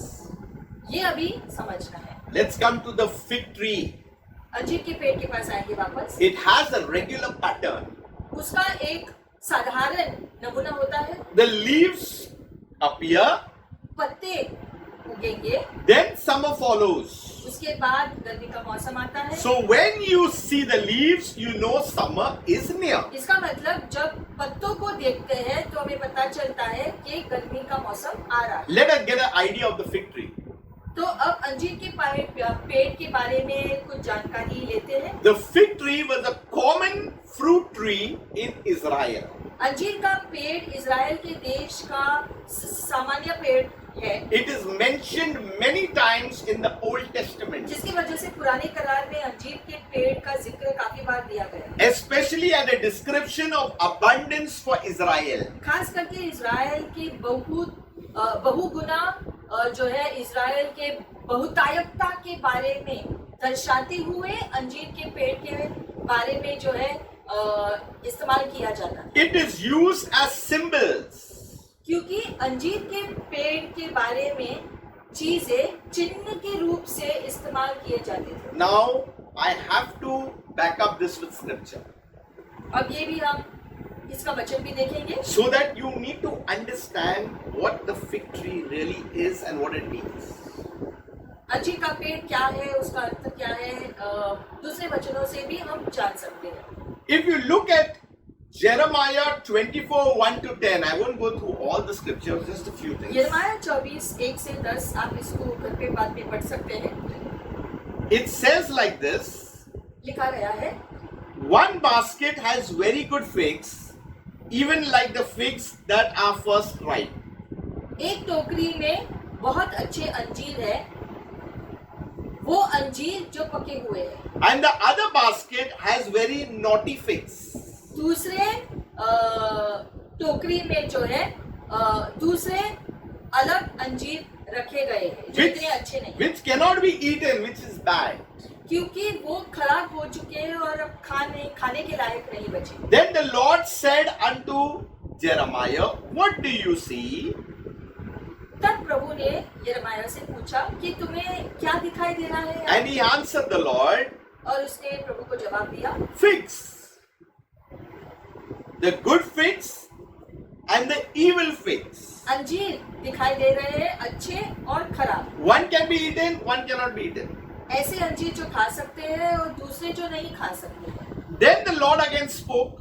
ये अभी समझना है। Let's come to the fig tree. अंजीर के पेड़ के पास आएंगे वापस। It has a regular pattern. उसका एक साधारण नमूना होता है। The leaves appear, पत्ते उगेंगे, then summer follows. उसके बाद गर्मी का मौसम आता है। So when you see the leaves, you know summer is near. इसका मतलब जब पत्तों को देखते हैं तो हमें पता चलता है कि गर्मी का मौसम आ रहा है। Let us get an idea of the fig tree. तो अब अंजीर के पेड़ के बारे में कुछ जानकारी लेते हैं। The fig tree was a common fruit tree in Israel. अंजीर का पेड़ इज़राइल के देश का सामान्य पेड़ है। It is mentioned many times in the Old Testament, जिसकी वजह से पुराने करार में अंजीर के पेड़ का जिक्र काफी बार दिया गया। especially as a description of abundance for Israel. खास करके इज़राइल की बहुगुना जो है इज़राइल के बहुतायकता के बारे में दर्शाते हुए अंजीर के पेड़ के बारे में जो है इस्तेमाल किया जाता है। It is used as symbols. क्योंकि अंजीर के पेड़ के बारे में चीजें चिन्ह के रूप से इस्तेमाल किए जाते थे। Now I have to back up this with scripture. अब ये भी हम इसका वचन भी देखेंगे। So that you need to understand what the fig tree really is and what it means. अंजीर का पेड़ क्या है, उसका अर्थ क्या है, दूसरे वचनों से भी हम जान सकते हैं। If you look at Jeremiah 24:1 to 10, I won't go through all the scriptures, just a few things. यिर्मयाह 24:1 से 10 आप इसको घर पे बाद में पढ़ सकते हैं। It says like this. लिखा गया है, One basket has very good figs, even like the figs that are first ripe. एक टोकरी में बहुत अच्छे अंजीर है, वो अंजीर जो पके हुए हैं। And the other basket has very naughty figs. दूसरे टोकरी में जो है दूसरे अलग अंजीर रखे गए हैं जो इतने अच्छे नहीं, Which cannot be eaten, which is bad. क्योंकि वो खराब हो चुके हैं और अब खाने के लायक नहीं बचे। Then the Lord said unto Jeremiah, what do you see? तब प्रभु ने यिर्मयाह से पूछा कि तुम्हें क्या दिखाई दे रहा है? And he answered the Lord, और उसने प्रभु को जवाब दिया, figs. The good figs and the evil figs. अंजीर दिखाई दे रहे हैं, अच्छे और खराब। One can be eaten, one cannot be eaten. ऐसे अंजीर जो खा सकते हैं और दूसरे जो नहीं खा सकते हैं। Then the Lord again spoke.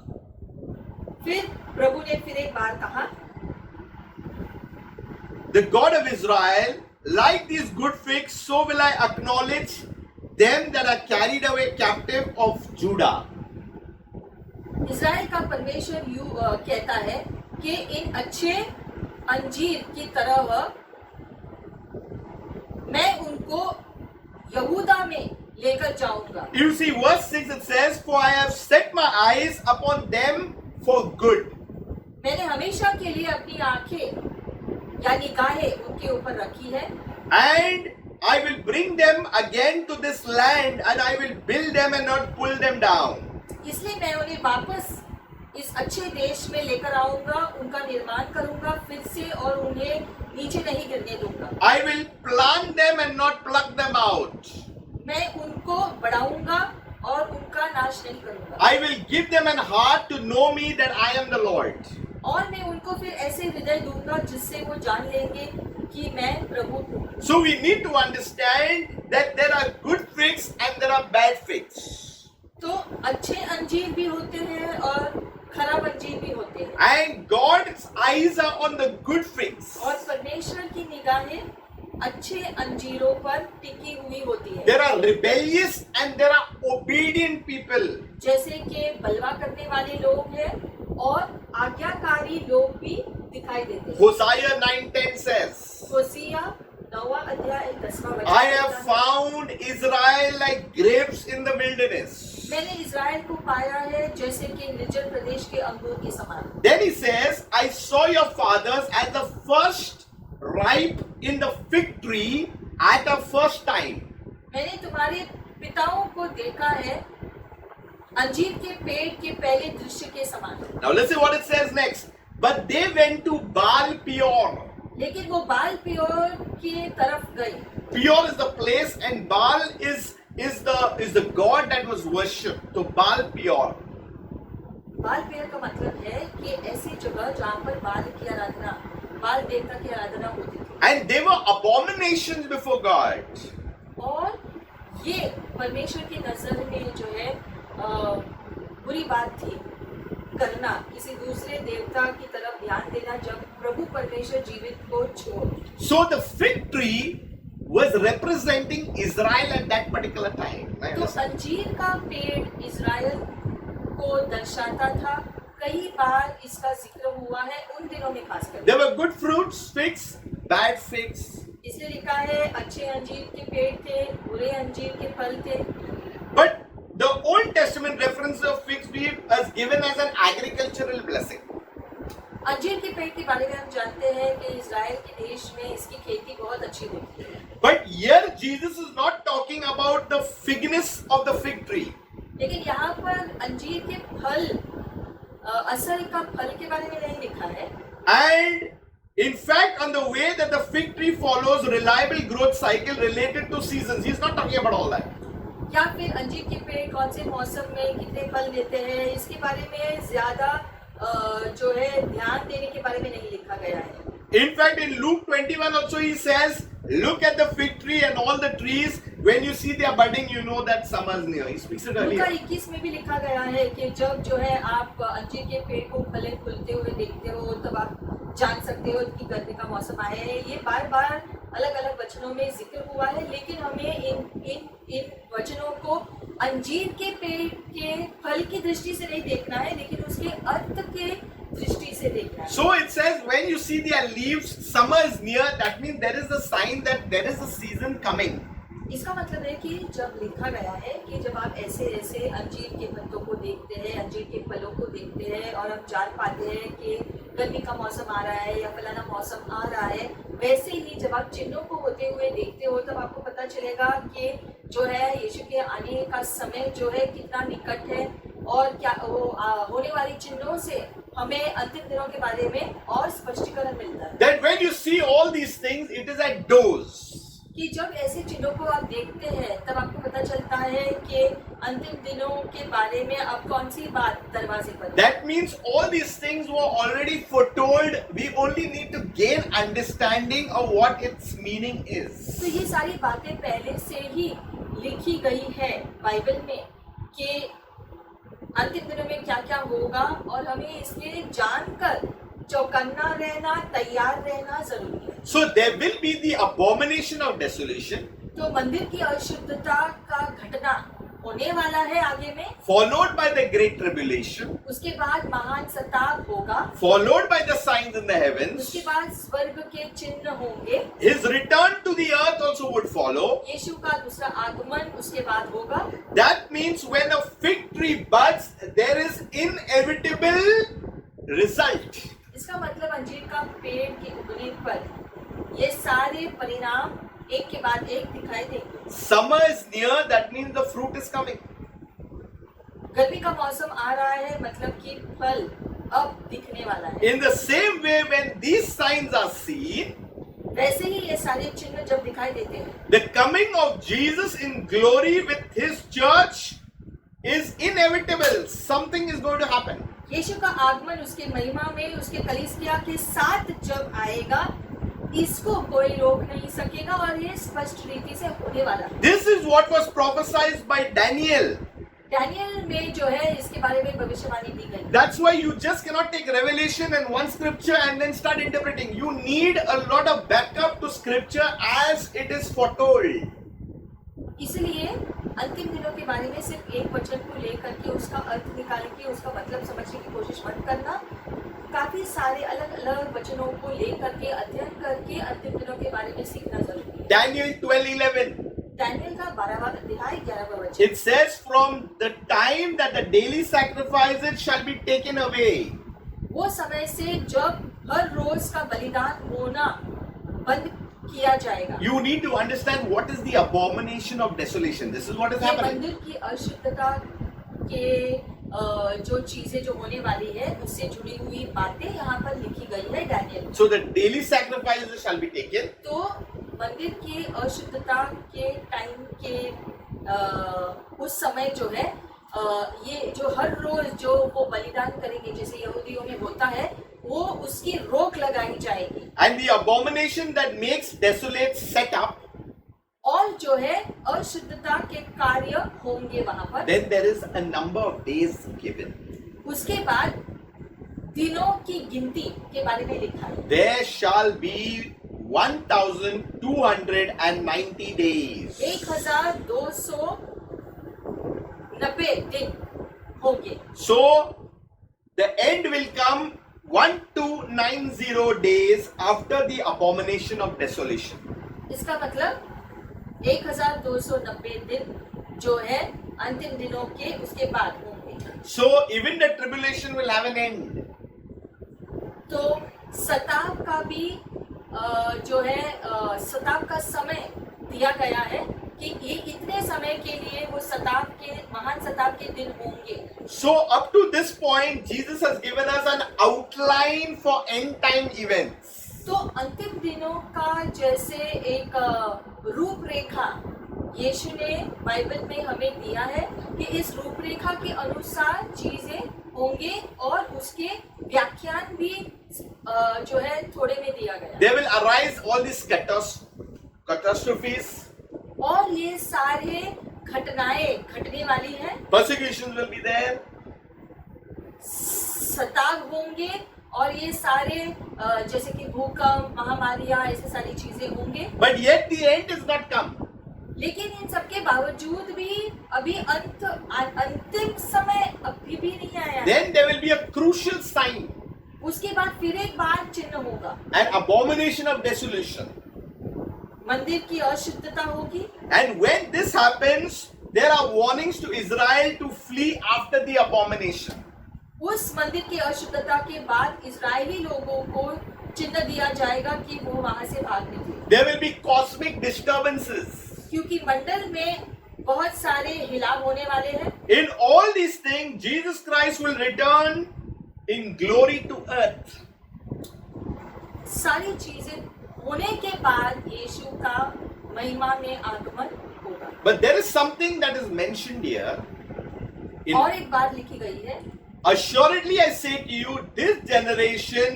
फिर प्रभु ने फिर एक बार कहा, The God of Israel, like these good figs, so will I acknowledge them that are carried away captive of Judah. Israel का परमेश्वर कहता है कि इन अच्छे अंजीर की तरह मैं उनको यहूदा में लेकर जाऊंगा। You see, verse 6 it says, For I have set my eyes upon them for good. मैंने हमेशा के लिए अपनी आंखें या निगाहें उनके ऊपर रखी है, And I will bring them again to this land, and I will build them and not pull them down. इसलिए मैं उन्हें वापस इस अच्छे देश में लेकर आऊंगा, उनका निर्माण करूंगा फिर से और उन्हें नीचे नहीं गिरने दूंगा। I will plant them and not pluck them out. मैं उनको बढ़ाऊंगा और उनका नाश नहीं करूंगा। I will give them an heart to know me that I am the Lord. और मैं उनको फिर ऐसे हृदय दूंगा जिससे वो जान लेंगे कि मैं प्रभु हूँ। So we need to understand that there are good figs and there are bad figs. तो अच्छे अंजीर भी होते हैं और खराब अंजीर भी होते हैं। And God's eyes are on the good figs. और परमेश्वर की निगाहें अच्छे अंजीरों पर टिकी हुई होती है। There are rebellious and there are obedient people. जैसे कि बलवा करने वाले लोग हैं और आज्ञाकारी लोग भी दिखाई देते हैं। Hosea 9:10 says, होसिया 9वां अध्याय 10वां वचन। I have found Israel like grapes in the wilderness. मैंने इज़राइल को पाया है जैसे कि निर्जन प्रदेश के अंगूर के समान। Then he says, I saw your fathers as the first ripe in the fig tree at the first time. मैंने तुम्हारे पिताओं को देखा है अंजीर के पेड़ के पहले दृश्य के समान। Now listen what it says next. But they went to Baal Peor. लेकिन वो बाल प्योर की तरफ गए। Peor is the place and Baal is the god that was worshipped. So Baal Peor. बाल प्योर का मतलब है कि ऐसी जगह जहाँ पर बाल की आराधना, बाल देवता की आराधना होती थी। And they were abominations before God. और ये परमेश्वर की नजर में जो है बुरी बात थी करना, किसी दूसरे देवता की तरफ ध्यान देना जब प्रभु परमेश्वर जीवित को छोड़। So the fig tree was representing Israel at that particular time. तो अंजीर का पेड़ इज़राइल को दर्शाता था। कई बार इसका जिक्र हुआ है उन दिनों में खासकर। There were good fruits, figs, bad figs. इसलिए लिखा है अच्छे अंजीर के पेड़ थे, बुरे अंजीर के फल थे। But the Old Testament reference of fig tree is given as an agricultural blessing. अंजीर के पेड़ के बारे में हम जानते हैं कि इज़राइल के देश में इसकी खेती बहुत अच्छी होती है। But here Jesus is not talking about the figness of the fig tree. लेकिन यहाँ पर अंजीर के फल असल का फल के बारे में नहीं लिखा है। And in fact, on the way that the fig tree follows reliable growth cycle related to seasons, he's not talking about all that. या फिर अंजीर के पेड़ कौन से मौसम में कितने फल देते हैं इसके बारे में ज्यादा जो है ध्यान देने के बारे में नहीं लिखा गया है। In fact, in Luke 21 also he says, look at the fig tree and all the trees. When you see they are budding, you know that summer is near. He speaks it Luka earlier. 21 में भी लिखा गया है कि जब जो है आप अंजीर के पेड़ को फले फूलते हुए देखते हो तब आप जान सकते हो कि गर्मी का मौसम आया है। ये बार बार अलग अलग वचनों में जिक्र हुआ है, लेकिन हमें इन वचनों को अंजीर के पेड़ के फल की दृष्टि से नहीं देखना है, लेकिन उसके अर्थ के दृष्टि से देखना है। So it says, when you see their leaves, summer is near. That means there is a sign that there is a season coming. इसका मतलब है कि जब लिखा गया है कि जब आप ऐसे ऐसे अंजीर के पत्तों को देखते हैं, अंजीर के फलों को देखते हैं और आप जान पाते हैं कि गर्मी का मौसम आ रहा है या फलाना मौसम आ रहा है, वैसे ही जब आप चिन्हों को होते हुए देखते हो तब आपको पता चलेगा कि जो है यीशु के आने का समय जो है कितना निकट है और क्या वो होने वाली चिन्हों से हमें अंतिम दिनों के बारे में और स्पष्टीकरण मिलता है। That when you see all these things, it is like doors. कि जब ऐसे चिन्हों को आप देखते हैं तब आपको पता चलता है कि अंतिम दिनों के बारे में अब कौन सी बात दरवाजे पर है। That means all these things were already foretold. We only need to gain understanding of what its meaning is. तो ये सारी बातें पहले से ही लिखी गई है बाइबल में कि अंतिम दिनों में क्या क्या होगा और हमें इसलिए जानकर चौकन्ना रहना, तैयार रहना जरूरी है। So there will be the abomination of desolation, तो मंदिर की अशुद्धता का घटना होने वाला है आगे में, followed by the great tribulation, उसके बाद महान सताप होगा, followed by the signs in the उसके heavens. बाद स्वर्ग के चिन्ह होंगे, His return to the earth also would follow. यीशु का दूसरा आगमन उसके बाद होगा। That means when a fig tree buds, there is inevitable result. इसका मतलब अंजीर का पेड़ के उगने पर ये सारे परिणाम एक के बाद एक दिखाई देंगे। Summer is near, that means the fruit is coming. गर्मी का मौसम आ रहा है मतलब कि फल अब दिखने वाला है। In the same way, when these signs are seen, वैसे ही ये सारे चिन्ह जब दिखाई देते हैं, the coming of Jesus in glory with his church is inevitable. Something is going to happen. यीशु का आगमन उसके महिमा में उसके कलीसिया के साथ जब आएगा, इसको कोई रोक नहीं सकेगा और ये स्पष्ट रीति से होने वाला है। This is what was prophesied by Daniel. Daniel में जो है इसके बारे में भविष्यवाणी दी गई। That's why you just cannot take revelation and one scripture and then start interpreting. You need a lot of backup to scripture as it is foretold. इसलिए अंतिम दिनों के बारे में सिर्फ एक वचन को लेकर के उसका अर्थ निकाल के उसका मतलब समझने की कोशिश मत करना। काफी सारे अलग अलग वचनों को लेकर के अध्ययन करके अंतिम दिनों के बारे में सीखना जरूरी है। Daniel 12:11. डैनियल का 12वां अध्याय 11वां वचन। It says, from the time that the daily sacrifices shall be taken away. वो समय से जब हर रोज का बलिदान होना बंद किया जाएगा। You need to understand what is the abomination of desolation. This is what is ये happening. मंदिर की अशुद्धता के जो चीजें जो होने वाली है उससे जुड़ी हुई बातें यहाँ पर लिखी गई है Daniel. So the daily sacrifices shall be taken. तो मंदिर की अशुद्धता के टाइम के उस समय जो है ये जो हर रोज जो वो बलिदान करेंगे जैसे यहूदियों में होता है वो उसकी रोक लगाई जाएगी। And the abomination that makes desolate set up. और जो है अशुद्धता के कार्य होंगे वहां पर। Then there is a number of days given. उसके बाद दिनों की गिनती के बारे में लिखा है। There shall be 1290 days. 1290 दिन होंगे। So the end will come 1290 days after the abomination of desolation. इसका मतलब 1290 दिन जो है अंतिम दिनों के उसके बाद होंगे। So even the tribulation will have an end. तो सताप का भी जो है सताप का समय दिया गया है कि ये इतने समय के लिए वो सताप के महान सताप के दिन होंगे। So up to this point, Jesus has given us an outline for end time events. तो अंतिम दिनों का जैसे एक रूपरेखा यीशु ने बाइबल में हमें दिया है कि इस रूपरेखा के अनुसार चीजें होंगे और उसके व्याख्यान भी जो है थोड़े में दिया गया। There will arise all these catastrophes. और ये सारे घटनाएं घटने वाली हैं। Persecutions will be there. सताव होंगे और ये सारे जैसे कि भूकंप महामारियां ऐसे सारी चीजें होंगे। But yet the end is not come. लेकिन इन सब के बावजूद भी अभी अंतिम समय अभी भी नहीं आया। Then there will be a crucial sign. उसके बाद फिर एक बार चिन्ह होगा। An abomination of desolation. मंदिर की अशुद्धता होगी। And when this happens, there are warnings to Israel to flee after the abomination. उस मंदिर की अशुद्धता के बाद इजरायली लोगों को चिन्ह दिया जाएगा कि वो वहां से भाग निकले, There will be cosmic disturbances. क्योंकि मंडल में बहुत सारे हिलाव होने वाले हैं। In all these things, Jesus Christ will return in glory to earth. सारी चीजें होने के बाद यीशु का महिमा में आगमन होगा। But there is something that is mentioned here. और एक बात लिखी गई है, Assuredly I say to you, this generation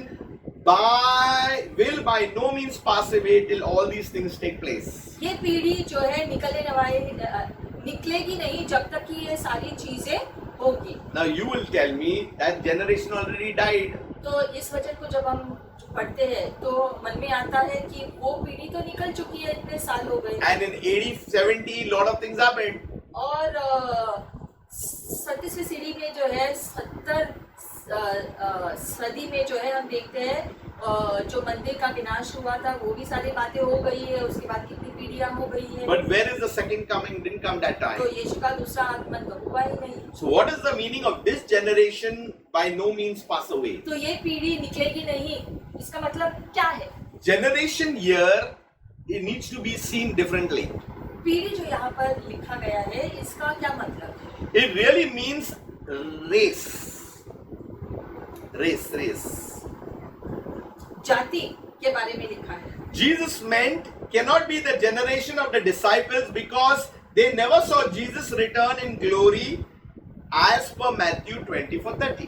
will by no means pass away till all these things take place. ये पीढ़ी जो है निकलेगी नहीं जब तक कि ये सारी चीजें होगी। Now you will tell me that generation already died. तो इस वचन को जब हम पढ़ते हैं तो मन में आता है कि वो पीढ़ी तो निकल चुकी है, इतने साल हो गए। And in 80, 70, lot of things happened. और 37वीं सदी में जो है 70 सदी में जो है हम देखते हैं जो मंदिर का विनाश हुआ था वो भी सारी बातें हो गई है। उसके बाद कितनी पीढ़ियां हो गई है। But where is the second coming? Didn't come that time. तो यीशु का दूसरा आगमन तो हुआ ही नहीं। So what is the meaning of this generation by no means pass away? तो ये पीढ़ी निकलेगी नहीं, इसका मतलब क्या है? Generation here, it needs to be seen differently. पीढ़ी जो यहाँ पर लिखा गया है इसका क्या मतलब है? It really means race. Race. जाति के बारे में लिखा है। Jesus meant cannot be the generation of the disciples because they never saw Jesus return in glory as per Matthew 24:30.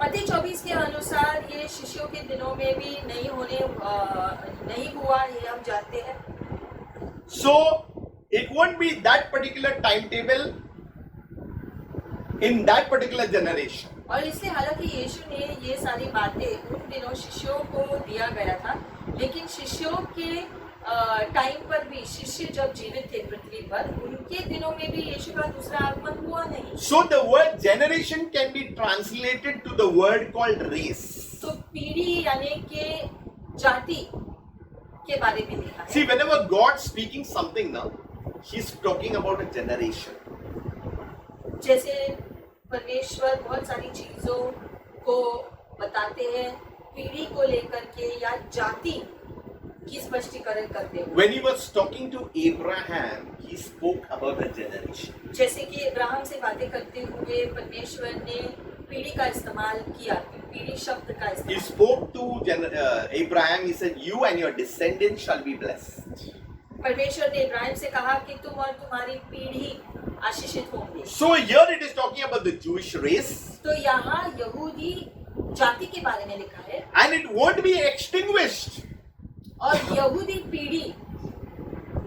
मत्ती 24 के अनुसार ये शिष्यों के दिनों में भी नहीं हुआ, ये हम जानते हैं। So it won't be that particular timetable in that particular generation. और इसलिए हालांकि यीशु ने ये सारी बातें उन दिनों शिष्यों को दिया गया था, लेकिन शिष्यों के टाइम पर भी शिष्य जब जीवित थे पृथ्वी पर, उनके दिनों में भी यीशु का दूसरा आगमन हुआ नहीं। So the word generation can be translated to the word called race. तो पीढ़ी यानी के जाति के बारे में लिखा है। See, whenever God speaking something now, He's talking about a generation. जैसे परमेश्वर बहुत सारी चीजों को बताते हैं पीढ़ी को लेकर के या जाति की स्पष्टीकरण करते हुए। When He was talking to Abraham, He spoke about a generation. जैसे कि इब्राहिम से बातें करते हुए परमेश्वर ने पीढ़ी का इस्तेमाल किया, पीढ़ी शब्द का He इस्तेमाल। spoke to Abraham. He said, "You and your descendants shall be blessed." परमेश्वर ने इब्राहिम से कहा कि तुम और तुम्हारी पीढ़ी आशीषित होंगे। So here it is talking about the Jewish race, तो यहाँ यहूदी जाति के बारे में लिखा है and it won't be extinguished. और यहूदी पीढ़ी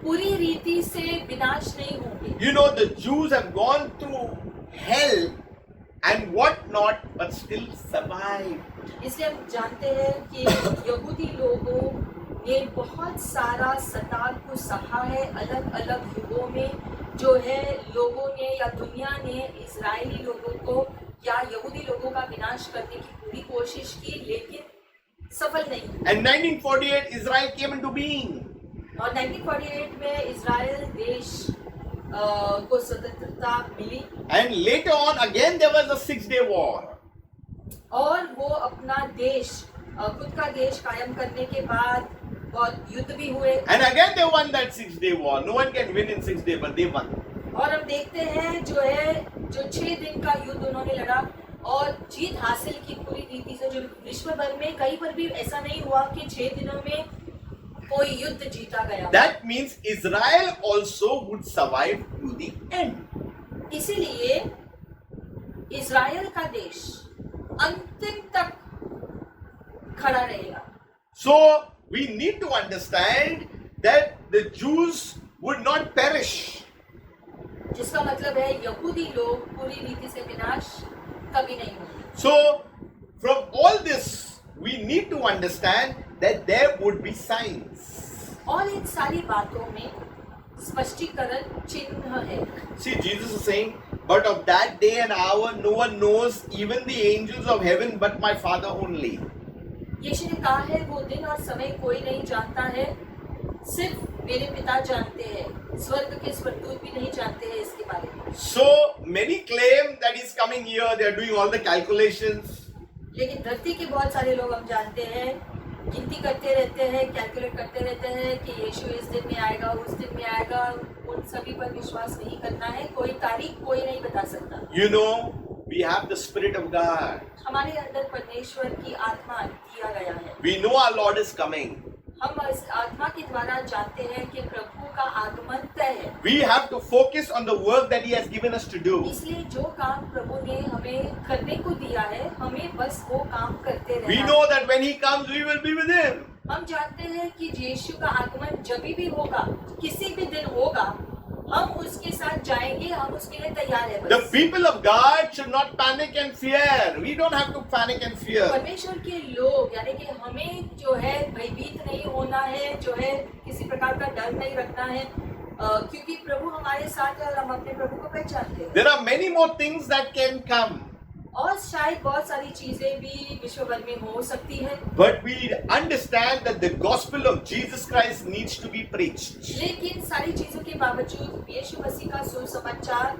पूरी रीति से विनाश नहीं होंगे। You know, the Jews have gone through hell and what not, but still survived. इसलिए हम जानते हैं कि यहूदी लोगों ने बहुत सारा सताव को सहा है अलग अलग युगों में, जो है लोगों ने या दुनिया ने इजरायली लोगों को या यहूदी लोगों का विनाश करने की पूरी कोशिश की, लेकिन सफल नहीं। And 1948, Israel came into being. और 1948 में इजराइल देश को स्वतंत्रता मिली। And later on, again there was a 6-day war. और वो अपना देश खुद का देश कायम करने के बाद बहुत युद्ध भी हुए। And again they won that 6-day war. No one can win in 6 days, but they won. और हम देखते हैं जो 6 दिन का युद्ध उन्होंने लड़ा और जीत हासिल की पूरी रीति से, जो विश्व भर में कहीं पर भी ऐसा नहीं हुआ कि 6 दिनों में कोई युद्ध जीता गया। That means Israel also would survive to the end. इसीलिए इजराइल का देश अंतिम तक खड़ा रहेगा। So we need to understand that the Jews would not perish. जिसका मतलब है यहूदी लोग पूरी रीति से विनाश कभी नहीं होंगे। So from all this we need to understand that there would be signs. और इन सारी बातों में स्पष्टीकरण चिन्ह है। See, Jesus is saying, but of that day and hour no one knows, even the angels of heaven, but my Father only. यीशु ने कहा है वो दिन और समय कोई नहीं जानता है, सिर्फ मेरे पिता जानते हैं, स्वर्ग के स्वर्गदूत भी नहीं जानते हैं इसके बारे में। So many claim that he's coming here, they are doing all the calculations. लेकिन धरती के बहुत सारे लोग हम जानते हैं, गिनती करते रहते हैं, कैलकुलेट करते रहते हैं कि यीशु इस दिन में आएगा, उस दिन में आएगा। उन सभी पर विश्वास नहीं करना है। कोई तारीख कोई नहीं बता सकता। You know, we have the Spirit of God. हमारे अंदर परमेश्वर की आत्मा दिया गया है। We know our Lord is coming. हम इस आत्मा के द्वारा जानते हैं कि प्रभु का आगमन तय है। We have to focus on the work that He has given us to do. इसलिए जो काम प्रभु ने हमें करने को दिया है, हमें बस वो काम करते रहना। We know that when He comes, we will be with Him. हम जानते हैं कि यीशु का आगमन जब भी होगा, किसी भी दिन होगा, हम उसके साथ जाएंगे, हम उसके लिए तैयार हैं। The बस people of God should not panic and fear. We don't have to panic and fear. परमेश्वर के लोग यानी कि हमें जो है भयभीत नहीं होना है, जो है किसी प्रकार का डर नहीं रखना है, क्योंकि प्रभु हमारे साथ है और हम अपने प्रभु को पहचानते हैं। There are many more things that can come. और शायद बहुत सारी चीजें भी विश्व भर में हो सकती है, But we understand that the gospel of Jesus Christ needs to be preached. लेकिन सारी चीजों के बावजूद यीशु मसीह का सुसमाचार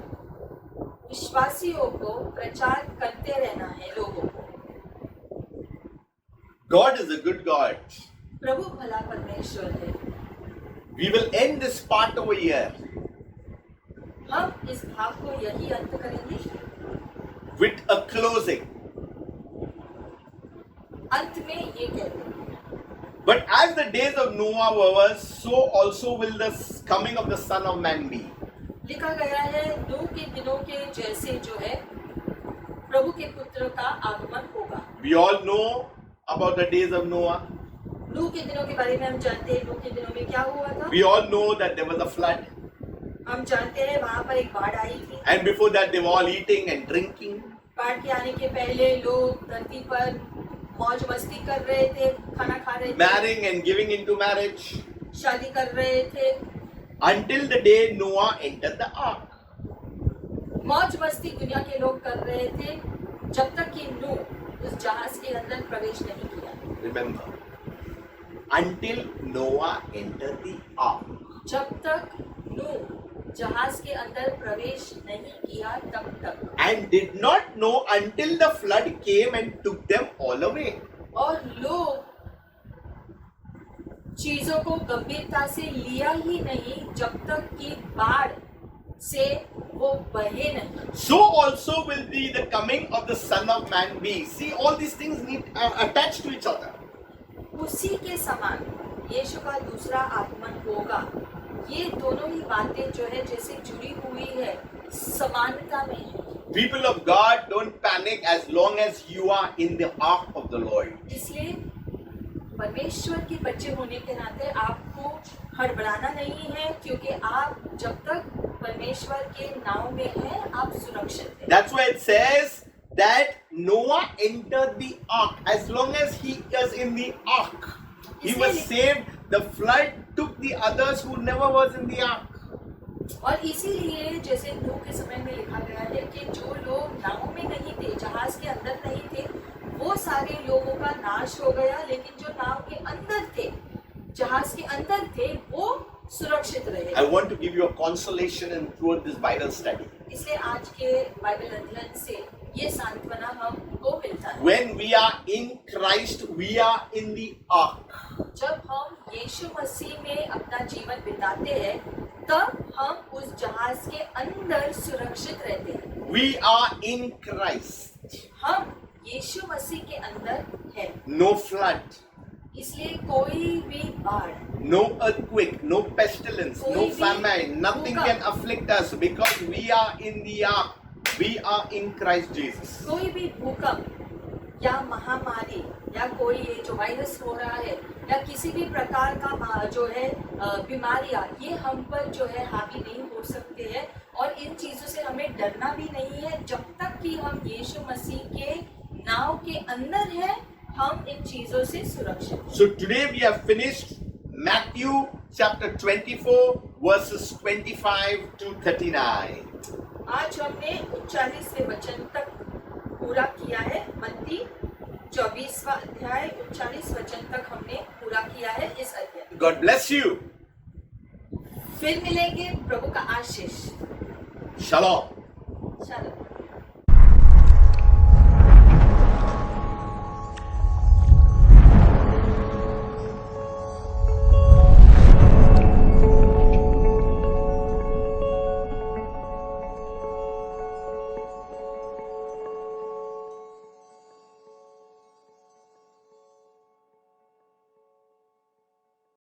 विश्वासियों को प्रचार करते रहना है लोगों को। God is a good God. प्रभु भला परमेश्वर है। We will end this part over here हम इस भाग को यही अंत करेंगे। with a closing. अंत में ये कहते हैं, But as the days of Noah were, so also will the coming of the Son of Man be. लिखा गया है नूह के दिनों के जैसे जो है प्रभु के पुत्र का आगमन होगा। We all know about the days of Noah. नूह के दिनों के बारे में हम जानते हैं, नूह के दिनों में क्या हुआ था। We all know that there was a flood. हम जानते हैं वहां पर एक बाढ़ आई थी। And before that, they were all eating and drinking. बाढ़ के आने के पहले लोग धरती पर मौज मस्ती कर रहे थे, खाना खा रहे थे, Marrying and giving into marriage. शादी कर रहे थे, Until the day Noah entered the ark. मौज मस्ती दुनिया के लोग कर रहे थे जब तक कि नूह उस जहाज के अंदर प्रवेश नहीं किया। Remember. Until Noah entered the ark. जब तक नूह जहाज के अंदर प्रवेश नहीं किया तब तक, And did not know until the flood came and took them all away. और लोग चीजों को गंभीरता से लिया ही नहीं जब तक कि बाढ़ से वो बहे नहीं। So also will be the coming of the Son of Man be. See, all these things are attached to each other. उसी के समान यीशु का दूसरा आगमन होगा। ये दोनों ही बातें जो है जैसे जुड़ी हुई है, समानता में है। People of God, don't panic as long as you are in the ark of the Lord. इसलिए परमेश्वर के बच्चे होने के नाते आपको हड़बड़ाना नहीं है, क्योंकि आप जब तक परमेश्वर के नाव में हैं, आप सुरक्षित हैं। That's why it says that Noah entered the ark. As long as he was in the ark, he was saved. The flood took the others who never was in the ark. और इसीलिए जैसे नूह के समय में लिखा गया है कि जो लोग नाव में नहीं थे, जहाज के अंदर नहीं थे, वो सारे लोगों का नाश हो गया, लेकिन जो नाव के अंदर थे, जहाज के अंदर थे, वो सुरक्षित रहे। I want to give you a consolation and throughout this Bible study. इसलिए आज के बाइबल अध्ययन से ये सांत्वना हमको मिलता है। When we are in Christ, we are in the ark. जब हम यीशु मसीह में अपना जीवन बिताते हैं, तब हम उस जहाज के अंदर सुरक्षित रहते हैं। We are in Christ. हम यीशु मसीह के अंदर हैं। No flood, इसलिए कोई भी बाढ़, no earthquake, no pestilence, no famine, nothing can afflict us because we are in the ark. We are in Christ Jesus. कोई भी भूकंप या महामारी या कोई ये जो वायरस हो रहा है या किसी भी प्रकार का जो है बीमारियां, ये हम पर जो है हावी नहीं हो सकते हैं, और इन चीजों से हमें डरना भी नहीं है। जब तक कि हम यीशु मसीह के नाव के अंदर हैं, हम इन चीजों से सुरक्षित हैं। So today we have finished Matthew chapter 24 verses 25 to 39. आज हमने 39वें वचन तक पूरा किया है। मत्ती 24वां अध्याय 39 वचन तक हमने पूरा किया है इस अध्याय। God bless you. फिर मिलेंगे, प्रभु का आशीष। Shalom. चलो।